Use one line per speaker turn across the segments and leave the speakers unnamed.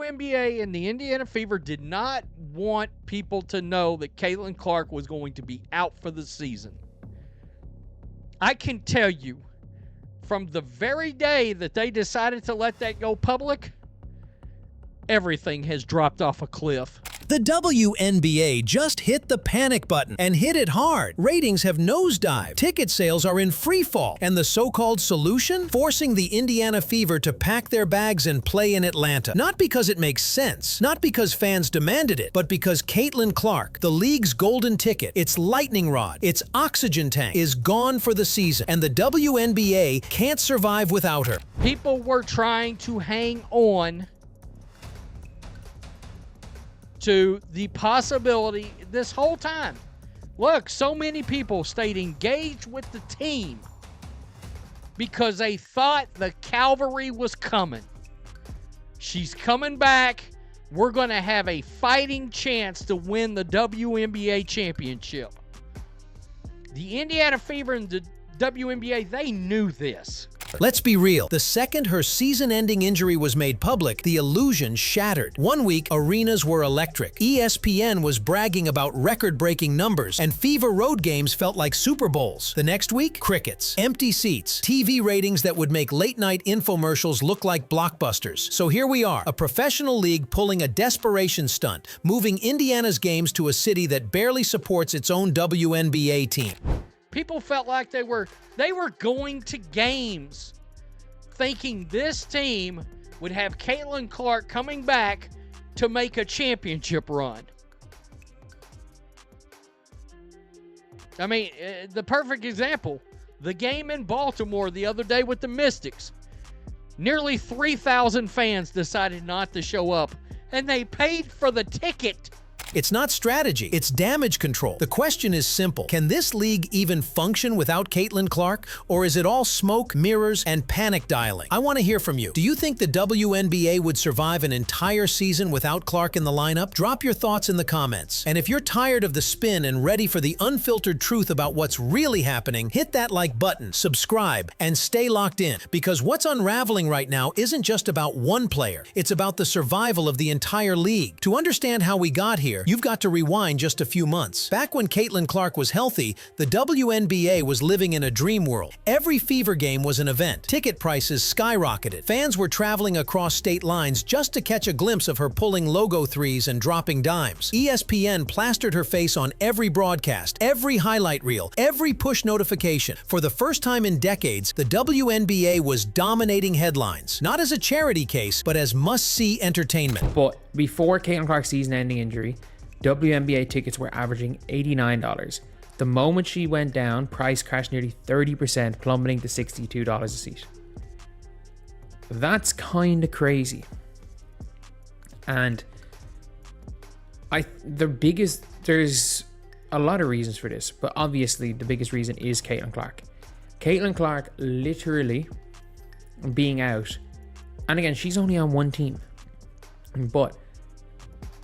WNBA and the Indiana Fever did not want people to know that Caitlin Clark was going to be out for the season. I can tell you, from the very day that they decided to let that go public, everything has dropped off a cliff.
The WNBA just hit the panic button and hit it hard. Ratings have nosedived. Ticket sales are in free fall. And the so-called solution? Forcing the Indiana Fever to pack their bags and play in Atlanta. Not because it makes sense, not because fans demanded it, but because Caitlin Clark, the league's golden ticket, its lightning rod, its oxygen tank, is gone for the season. And the WNBA can't survive without her.
People were trying to hang on to the possibility this whole time. Look, so many people stayed engaged with the team because they thought the cavalry was coming. She's coming back. We're going to have a fighting chance to win the WNBA championship. The Indiana Fever and the WNBA, they knew this.
Let's be real. The second her season-ending injury was made public, the illusion shattered. One week, arenas were electric. ESPN was bragging about record-breaking numbers, and Fever road games felt like Super Bowls. The next week, crickets, empty seats, TV ratings that would make late-night infomercials look like blockbusters. So here we are, a professional league pulling a desperation stunt, moving Indiana's games to a city that barely supports its own WNBA team.
People felt like they were going to games thinking this team would have Caitlin Clark coming back to make a championship run. I mean, the perfect example, the game in Baltimore the other day with the Mystics. Nearly 3,000 fans decided not to show up, and they paid for the ticket.
It's not strategy, it's damage control. The question is simple. Can this league even function without Caitlin Clark? Or is it all smoke, mirrors, and panic dialing? I want to hear from you. Do you think the WNBA would survive an entire season without Clark in the lineup? Drop your thoughts in the comments. And if you're tired of the spin and ready for the unfiltered truth about what's really happening, hit that like button, subscribe, and stay locked in. Because what's unraveling right now isn't just about one player. It's about the survival of the entire league. To understand how we got here, you've got to rewind just a few months. Back when Caitlin Clark was healthy, the WNBA was living in a dream world. Every Fever game was an event. Ticket prices skyrocketed. Fans were traveling across state lines just to catch a glimpse of her pulling logo threes and dropping dimes. ESPN plastered her face on every broadcast, every highlight reel, every push notification. For the first time in decades, the WNBA was dominating headlines, not as a charity case, but as must-see entertainment.
But before Caitlin Clark's season-ending injury, WNBA tickets were averaging $89. The moment she went down, price crashed nearly 30%, plummeting to $62 a seat. That's kind of crazy. And there's a lot of reasons for this, but obviously the biggest reason is Caitlin Clark. Caitlin Clark literally being out, and again, she's only on one team, but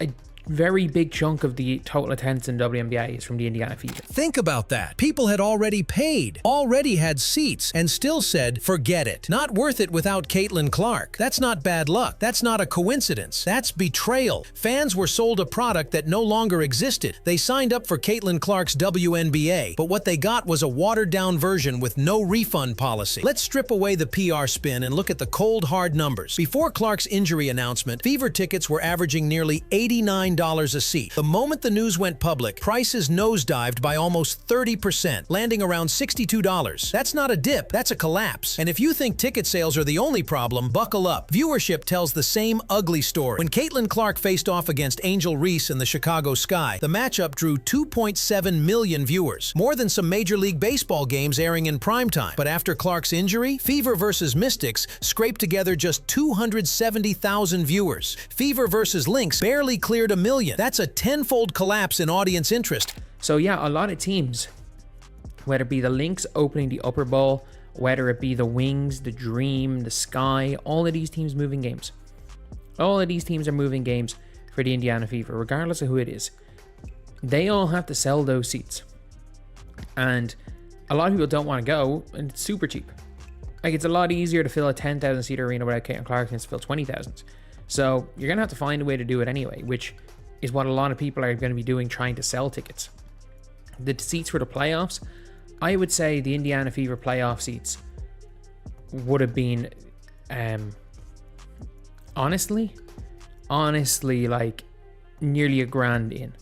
a very big chunk of the total attendance in WNBA is from the Indiana Fever.
Think about that. People had already paid, already had seats, and still said, forget it. Not worth it without Caitlin Clark. That's not bad luck. That's not a coincidence. That's betrayal. Fans were sold a product that no longer existed. They signed up for Caitlin Clark's WNBA, but what they got was a watered-down version with no refund policy. Let's strip away the PR spin and look at the cold, hard numbers. Before Clark's injury announcement, Fever tickets were averaging nearly $89 a seat. The moment the news went public, prices nosedived by almost 30%, landing around $62. That's not a dip, that's a collapse. And if you think ticket sales are the only problem, buckle up. Viewership tells the same ugly story. When Caitlin Clark faced off against Angel Reese in the Chicago Sky, the matchup drew 2.7 million viewers, more than some Major League Baseball games airing in primetime. But after Clark's injury, Fever versus Mystics scraped together just 270,000 viewers. Fever versus Lynx barely cleared a million. That's a tenfold collapse in audience interest.
So yeah, a lot of teams, whether it be the Lynx opening the upper bowl, whether it be the Wings, the Dream, the Sky, all of these teams moving games. All of these teams are moving games for the Indiana Fever, regardless of who it is. They all have to sell those seats. And a lot of people don't want to go, and it's super cheap. Like, it's a lot easier to fill a 10,000 seat arena without Caitlin Clark than to fill 20,000. So you're going to have to find a way to do it anyway, which is what a lot of people are going to be doing, trying to sell tickets. The seats for the playoffs, I would say the Indiana Fever playoff seats would have been, honestly, like nearly $1,000 in.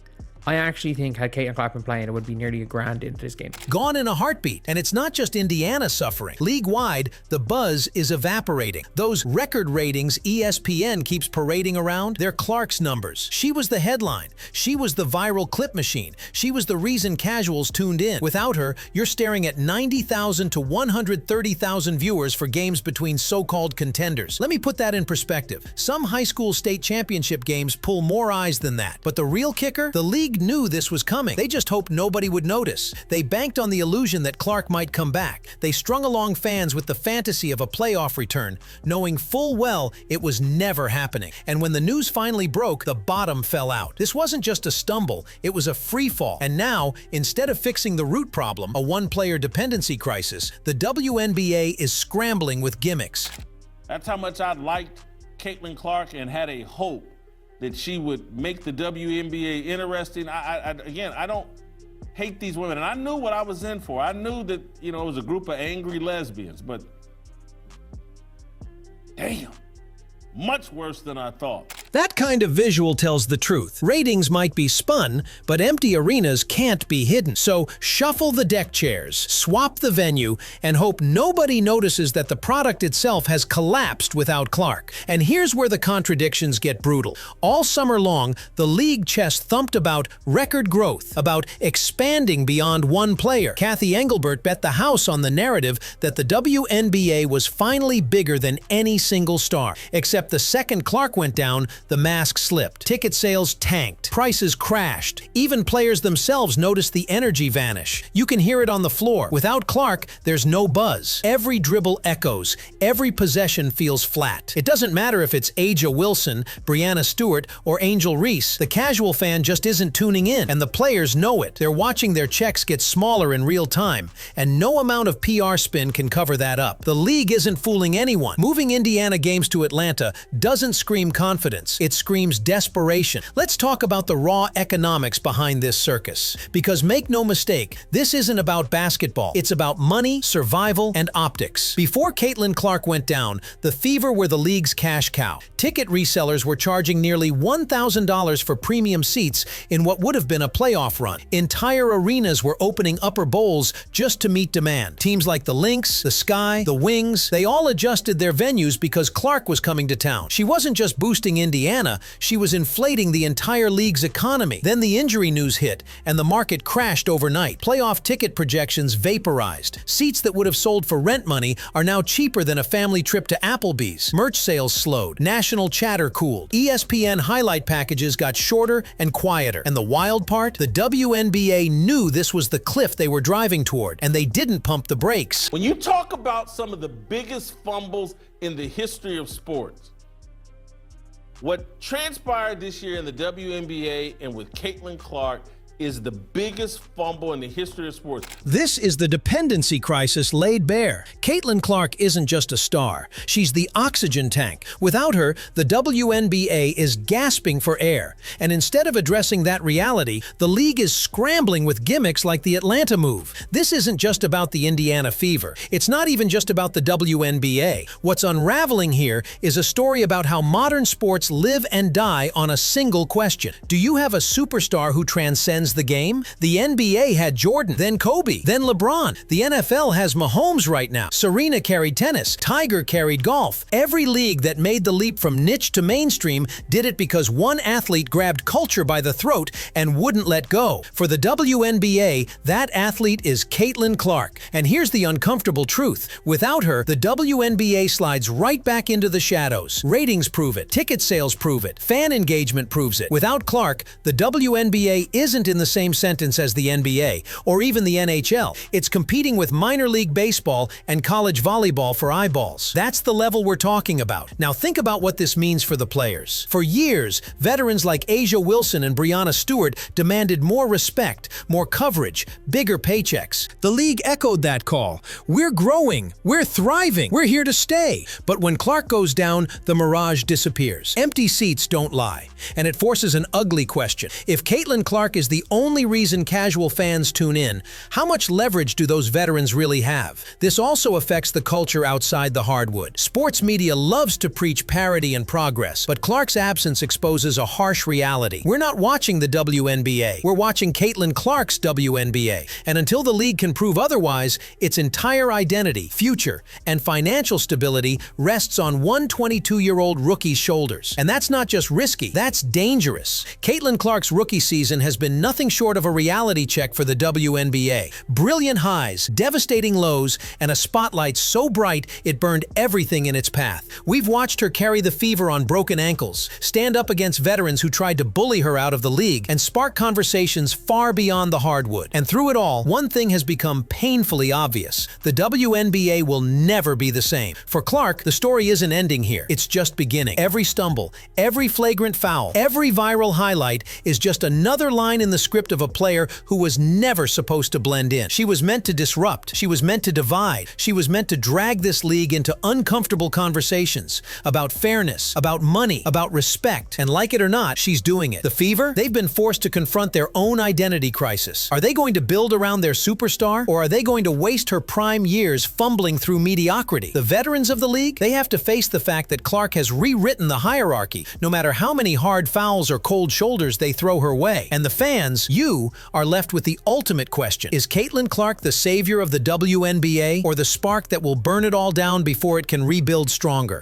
I actually think had Caitlin Clark been playing, it would be nearly $1,000 into this game.
Gone in a heartbeat. And it's not just Indiana suffering. League-wide, the buzz is evaporating. Those record ratings ESPN keeps parading around, they're Clark's numbers. She was the headline. She was the viral clip machine. She was the reason casuals tuned in. Without her, you're staring at 90,000 to 130,000 viewers for games between so-called contenders. Let me put that in perspective. Some high school state championship games pull more eyes than that. But the real kicker? The league knew this was coming. They just hoped nobody would notice. They banked on the illusion that Clark might come back. They strung along fans with the fantasy of a playoff return, knowing full well it was never happening. And when the news finally broke, the bottom fell out. This wasn't just a stumble, it was a free fall. And now, instead of fixing the root problem, a one-player dependency crisis, the WNBA is scrambling with gimmicks.
That's how much I liked Caitlin Clark and had a hope that she would make the WNBA interesting. Again, I don't hate these women, and I knew what I was in for. I knew that, it was a group of angry lesbians, but damn, much worse than I thought.
That kind of visual tells the truth. Ratings might be spun, but empty arenas can't be hidden. So shuffle the deck chairs, swap the venue, and hope nobody notices that the product itself has collapsed without Clark. And here's where the contradictions get brutal. All summer long, the league chest thumped about record growth, about expanding beyond one player. Kathy Engelbert bet the house on the narrative that the WNBA was finally bigger than any single star. Except the second Clark went down, the mask slipped. Ticket sales tanked. Prices crashed. Even players themselves noticed the energy vanish. You can hear it on the floor. Without Clark, there's no buzz. Every dribble echoes. Every possession feels flat. It doesn't matter if it's Aja Wilson, Brianna Stewart, or Angel Reese. The casual fan just isn't tuning in, and the players know it. They're watching their checks get smaller in real time, and no amount of PR spin can cover that up. The league isn't fooling anyone. Moving Indiana games to Atlanta doesn't scream confidence. It screams desperation. Let's talk about the raw economics behind this circus. Because make no mistake, this isn't about basketball. It's about money, survival, and optics. Before Caitlin Clark went down, the Fever were the league's cash cow. Ticket resellers were charging nearly $1,000 for premium seats in what would have been a playoff run. Entire arenas were opening upper bowls just to meet demand. Teams like the Lynx, the Sky, the Wings, they all adjusted their venues because Clark was coming to town. She wasn't just boosting Indiana, she was inflating the entire league's economy. Then the injury news hit, and the market crashed overnight. Playoff ticket projections vaporized. Seats that would have sold for rent money are now cheaper than a family trip to Applebee's. Merch sales slowed. National chatter cooled. ESPN highlight packages got shorter and quieter. And the wild part? The WNBA knew this was the cliff they were driving toward, and they didn't pump the brakes.
When you talk about some of the biggest fumbles in the history of sports, what transpired this year in the WNBA and with Caitlin Clark is the biggest fumble in the history of sports.
This is the dependency crisis laid bare. Caitlin Clark isn't just a star. She's the oxygen tank. Without her, the WNBA is gasping for air. And instead of addressing that reality, the league is scrambling with gimmicks like the Atlanta move. This isn't just about the Indiana Fever. It's not even just about the WNBA. What's unraveling here is a story about how modern sports live and die on a single question. Do you have a superstar who transcends the game? The NBA had Jordan, then Kobe, then LeBron. The NFL has Mahomes right now. Serena carried tennis. Tiger carried golf. Every league that made the leap from niche to mainstream did it because one athlete grabbed culture by the throat and wouldn't let go. For the WNBA, that athlete is Caitlin Clark. And here's the uncomfortable truth. Without her, the WNBA slides right back into the shadows. Ratings prove it. Ticket sales prove it. Fan engagement proves it. Without Clark, the WNBA isn't in the same sentence as the NBA or even the NHL. It's competing with minor league baseball and college volleyball for eyeballs. That's the level we're talking about. Now think about what this means for the players. For years, veterans like Asia Wilson and Breanna Stewart demanded more respect, more coverage, bigger paychecks. The league echoed that call. We're growing, we're thriving, we're here to stay. But when Clark goes down, the mirage disappears. Empty seats don't lie. And it forces an ugly question. If Caitlin Clark is the only reason casual fans tune in, how much leverage do those veterans really have? This also affects the culture outside the hardwood. Sports media loves to preach parity and progress, but Clark's absence exposes a harsh reality. We're not watching the WNBA. We're watching Caitlin Clark's WNBA. And until the league can prove otherwise, its entire identity, future, and financial stability rests on one 22-year-old rookie's shoulders. And that's not just risky, that's dangerous. Caitlin Clark's rookie season has been nothing short of a reality check for the WNBA. Brilliant highs, devastating lows, and a spotlight so bright it burned everything in its path. We've watched her carry the fever on broken ankles, stand up against veterans who tried to bully her out of the league, and spark conversations far beyond the hardwood. And through it all, one thing has become painfully obvious. The WNBA will never be the same. For Clark, the story isn't ending here. It's just beginning. Every stumble, every flagrant foul, every viral highlight is just another line in the script of a player who was never supposed to blend in. She was meant to disrupt. She was meant to divide. She was meant to drag this league into uncomfortable conversations about fairness, about money, about respect. And like it or not, she's doing it. The Fever? They've been forced to confront their own identity crisis. Are they going to build around their superstar, or are they going to waste her prime years fumbling through mediocrity? The veterans of the league? They have to face the fact that Clark has rewritten the hierarchy, no matter how many hard fouls or cold shoulders they throw her way. And the fans, you, are left with the ultimate question. Is Caitlin Clark the savior of the WNBA, or the spark that will burn it all down before it can rebuild stronger?